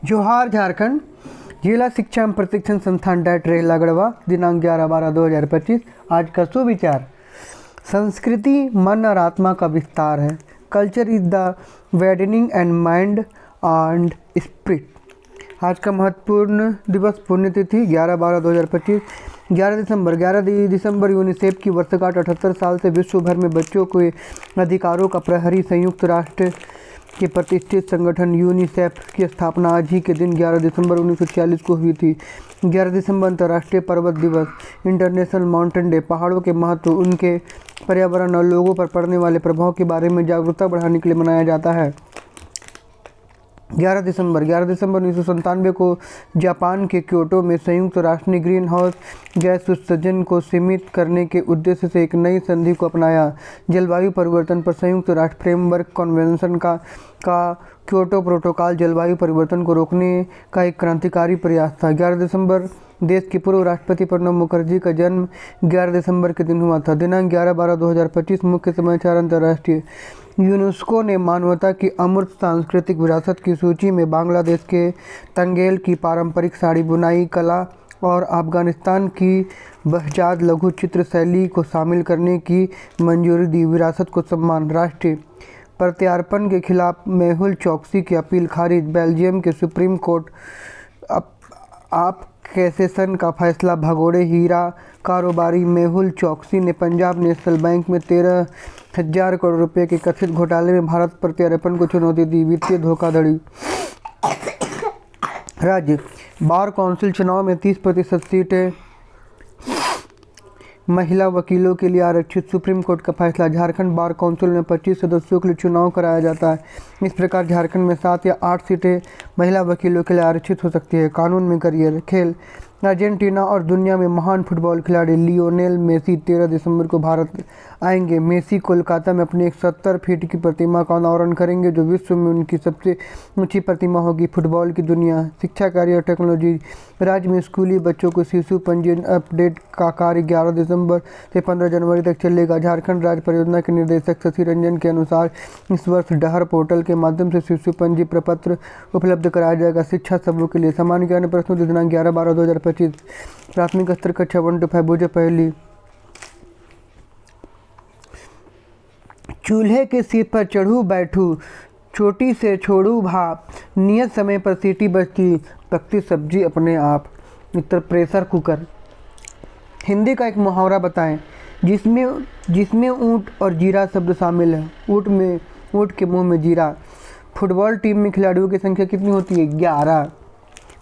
जोहार झारखंड। जिला शिक्षा एवं प्रशिक्षण संस्थान डैट रेला गढ़वा, दिनांक 11/12/2025। आज का सुविचार, संस्कृति मन और आत्मा का विस्तार है। Culture is the widening and mind and spirit. आज का महत्वपूर्ण दिवस, पुण्यतिथि 11/12/2025। 11 दिसंबर यूनिसेफ की वर्षगांठ। 78 साल से विश्व भर में बच्चों के अधिकारों का प्रहरी संयुक्त राष्ट्र के प्रतिष्ठित संगठन यूनिसेफ की स्थापना आज ही के दिन 11 दिसंबर 1946 को हुई थी। 11 दिसंबर अंतर्राष्ट्रीय पर्वत दिवस, इंटरनेशनल माउंटेन डे। पहाड़ों के महत्व, उनके पर्यावरण और लोगों पर पड़ने वाले प्रभाव के बारे में जागरूकता बढ़ाने के लिए मनाया जाता है। 11 दिसंबर 1997 को जापान के क्योटो में संयुक्त राष्ट्र ने ग्रीन हाउस गैस उत्सर्जन को सीमित करने के उद्देश्य से एक नई संधि को अपनाया। जलवायु परिवर्तन पर संयुक्त राष्ट्र फ्रेमवर्क कन्वेंशन का क्योटो प्रोटोकॉल जलवायु परिवर्तन को रोकने का एक क्रांतिकारी प्रयास था। 11 दिसंबर देश के पूर्व राष्ट्रपति प्रणब मुखर्जी का जन्म 11 दिसंबर के दिन हुआ था। दिनांक 11/12/2025। मुख्य समाचार अंतर्राष्ट्रीय। यूनेस्को ने मानवता की अमूर्त सांस्कृतिक विरासत की सूची में बांग्लादेश के तंगेल की पारंपरिक साड़ी बुनाई कला और अफगानिस्तान की बहजाद लघु चित्र शैली को शामिल करने की मंजूरी दी। विरासत को सम्मान। राष्ट्रीय प्रत्यार्पण के खिलाफ मेहुल चोकसी की अपील खारिज। बेल्जियम के सुप्रीम कोर्ट आप कैसेशन का फैसला। भगोड़े हीरा कारोबारी मेहुल चोकसी ने पंजाब नेशनल बैंक में 13,000 करोड़ रुपए के कथित घोटाले में भारत प्रत्यार्पण को चुनौती दी। वित्तीय धोखाधड़ी। राज्य बार काउंसिल चुनाव में 30% सीटें महिला वकीलों के लिए आरक्षित। सुप्रीम कोर्ट का फैसला। झारखंड बार काउंसिल में 25 सदस्यों के लिए चुनाव कराया जाता है। इस प्रकार झारखंड में 7 या 8 सीटें महिला वकीलों के लिए आरक्षित हो सकती है। कानून में करियर। खेल। अर्जेंटीना और दुनिया में महान फुटबॉल खिलाड़ी लियोनेल मेसी 13 दिसंबर को भारत आएंगे। मेसी कोलकाता में अपनी 170 फीट की प्रतिमा का अनावरण करेंगे, जो विश्व में उनकी सबसे ऊंची प्रतिमा होगी। फुटबॉल की दुनिया। शिक्षा कार्य और टेक्नोलॉजी। राज्य में स्कूली बच्चों को शिशु पंजीयन अपडेट का कार्य 11 दिसंबर से 15 जनवरी तक चलेगा। झारखंड राज्य परियोजना के निदेशक शशि रंजन के अनुसार इस वर्ष डहर पोर्टल के माध्यम से शिशु पंजी प्रपत्र उपलब्ध कराया जाएगा। शिक्षा सबों के लिए। सामान्य ज्ञान प्रश्नों की दिनांक 11/12/2025। प्राथमिक स्तर कक्षा 1 to 5। बुझे पहली। चूल्हे के सिर पर चढ़ू बैठू, चोटी से छोड़ू भाप, नियत समय पर सीटी बजती, पकती सब्जी अपने आप। उत्तर प्रेशर कुकर। हिंदी का एक मुहावरा बताएं जिसमें ऊंट और जीरा शब्द शामिल है। ऊंट के मुंह में जीरा। फुटबॉल टीम में खिलाड़ियों की संख्या कितनी होती है? 11।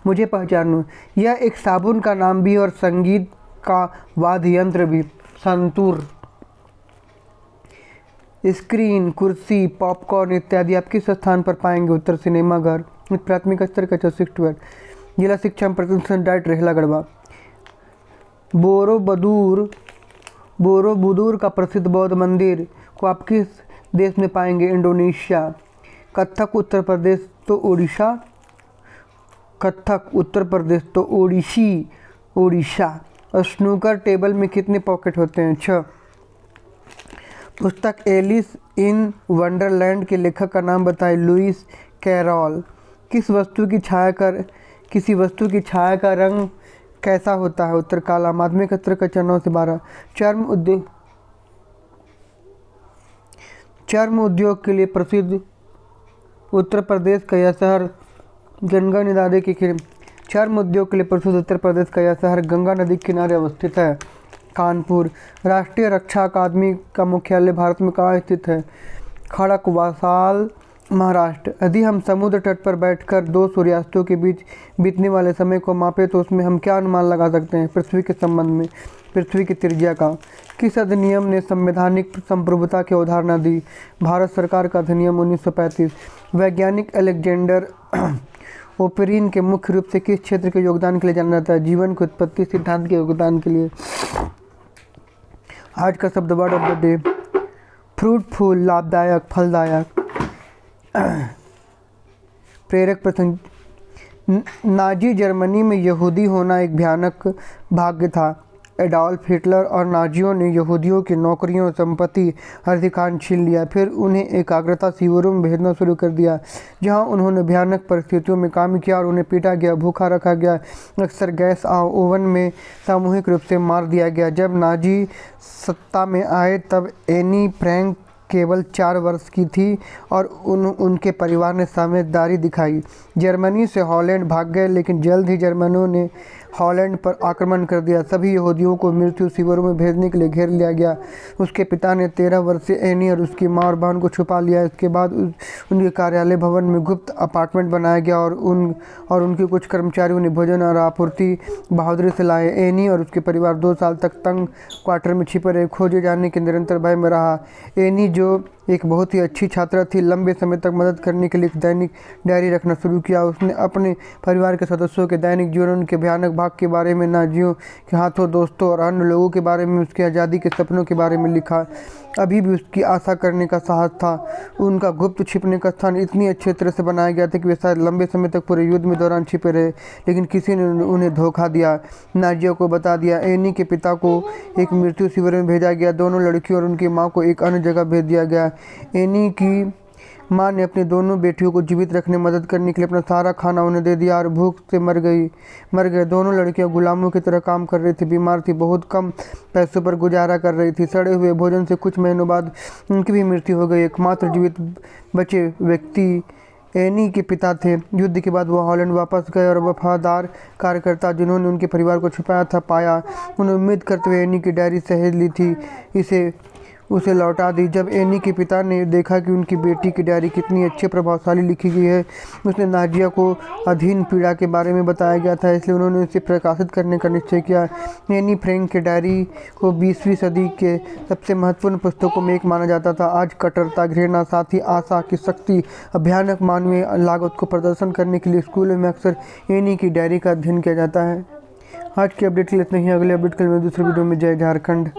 मुझे पहचानो। यह एक साबुन का नाम भी और संगीत का वाद्य यंत्र भी। संतूर। स्क्रीन, कुर्सी, पॉपकॉर्न इत्यादि आप किस स्थान पर पाएंगे? उत्तर सिनेमाघर। प्राथमिक स्तर कक्षा 6 to 8। जिला शिक्षा प्रतिष्ठान डाइट रेहला गढ़वा। बोरोबुदूर का प्रसिद्ध बौद्ध मंदिर को आप किस देश में पाएंगे? इंडोनेशिया। कथक उत्तर प्रदेश तो उड़ीसा। कथक उत्तर प्रदेश तो ओडिशा। स्नूकर टेबल में कितने पॉकेट होते हैं? 6। पुस्तक एलिस इन वंडरलैंड के लेखक का नाम बताएं। Lewis Carroll. किसी वस्तु की छाया का रंग कैसा होता है? उत्तर काला। माध्यमिक स्तर कक्षा 9 से 12। चर्म उद्योग के लिए प्रसिद्ध उत्तर प्रदेश का यह शहर गंगा नदी के किनारे। चर्म उद्योग के लिए प्रसिद्ध उत्तर प्रदेश का यह शहर गंगा नदी के किनारे अवस्थित है। कानपुर। राष्ट्रीय रक्षा अकादमी का मुख्यालय भारत में कहाँ स्थित है? खड़कवासला, महाराष्ट्र। यदि हम समुद्र तट पर बैठकर 2 सूर्यास्तों के बीच बीतने वाले समय को मापें तो उसमें हम क्या अनुमान लगा सकते हैं? पृथ्वी के संबंध में पृथ्वी की त्रिज्या का। किस अधिनियम ने संवैधानिक संप्रभुता की अवधारणा दी? भारत सरकार का अधिनियम 1935। वैज्ञानिक अलेक्जेंडर ओपेरिन के मुख्य रूप से किस क्षेत्र के योगदान के लिए जाना जाता है? जीवन की उत्पत्ति सिद्धांत के योगदान के लिए। आज का शब्द word of the day, fruitful, लाभदायक, फलदायक। प्रेरक प्रसंग। नाजी जर्मनी में यहूदी होना एक भयानक भाग्य था। एडॉल्फ हिटलर और नाजियों ने यहूदियों की नौकरियों, संपत्ति, अधिकार छीन लिया। फिर उन्हें एकाग्रता शिविरों में भेजना शुरू कर दिया, जहां उन्होंने भयानक परिस्थितियों में काम किया और उन्हें पीटा गया, भूखा रखा गया, अक्सर गैस ओवन में सामूहिक रूप से मार दिया गया। जब नाजी सत्ता में आए तब एनी फ्रैंक केवल 4 वर्ष की थी और उनके परिवार ने समझदारी दिखाई। जर्मनी से हॉलैंड भाग गए, लेकिन जल्द ही जर्मनों ने हॉलैंड पर आक्रमण कर दिया। सभी यहूदियों को मृत्यु शिविरों में भेजने के लिए घेर लिया गया। उसके पिता ने 13 वर्षीय एनी और उसकी माँ और बहन को छुपा लिया। इसके बाद उनके कार्यालय भवन में गुप्त अपार्टमेंट बनाया गया और उनके कुछ कर्मचारियों ने भोजन और आपूर्ति बहादुरी से लाए। एनी और उसके परिवार 2 साल तक तंग क्वार्टर में छिपे रहे, खोजे जाने के निरंतर भय में रहा। एनी, जो एक बहुत ही अच्छी छात्रा थी, लंबे समय तक मदद करने के लिए एक दैनिक डायरी रखना शुरू किया। उसने अपने परिवार के सदस्यों के दैनिक जीवन के भयानक भाग के बारे में, नाजियों के हाथों, दोस्तों और अन्य लोगों के बारे में, उसकी आज़ादी के सपनों के बारे में लिखा। अभी भी उसकी आशा करने का साहस था। उनका गुप्त छिपने का स्थान इतनी अच्छे तरह से बनाया गया था कि वे शायद लंबे समय तक पूरे युद्ध में दौरान छिपे रहे, लेकिन किसी ने उन्हें धोखा दिया, नाजियों को बता दिया। एनी के पिता को एक मृत्यु शिविर में भेजा गया। दोनों लड़कियों और उनकी माँ को एक अन्य जगह भेज दिया गया। एनी की माँ ने अपनी दोनों बेटियों को जीवित रखने मदद करने के लिए अपना सारा खाना उन्हें दे दिया और भूख से मर गए। दोनों लड़कियां गुलामों की तरह काम कर रही थी, बीमार थी, बहुत कम पैसों पर गुजारा कर रही थी। सड़े हुए भोजन से कुछ महीनों बाद उनकी भी मृत्यु हो गई। एकमात्र जीवित बचे व्यक्ति एनी के पिता थे। युद्ध के बाद वो हॉलैंड वापस गए और वफादार कार्यकर्ता जिन्होंने उनके परिवार को छुपाया था पाया। उन्होंने उम्मीद करते हुए एनी की डायरी सहेज ली थी, उसे लौटा दी। जब एनी के पिता ने देखा कि उनकी बेटी की डायरी कितनी अच्छी प्रभावशाली लिखी गई है, उसने नाजिया को अधीन पीड़ा के बारे में बताया गया था, इसलिए उन्होंने इसे प्रकाशित करने का निश्चय किया। एनी फ्रैंक की डायरी को 20वीं सदी के सबसे महत्वपूर्ण पुस्तकों में एक माना जाता था। आज कट्टरता, घृणा, साथ ही आशा की शक्ति, भयानक मानवीय लागत को प्रदर्शन करने के लिए स्कूलों में अक्सर एनी की डायरी का अध्ययन किया जाता है। आज की अपडेट के लिए इतना ही। अगले अपडेट के लिए दूसरे वीडियो में। जय झारखंड।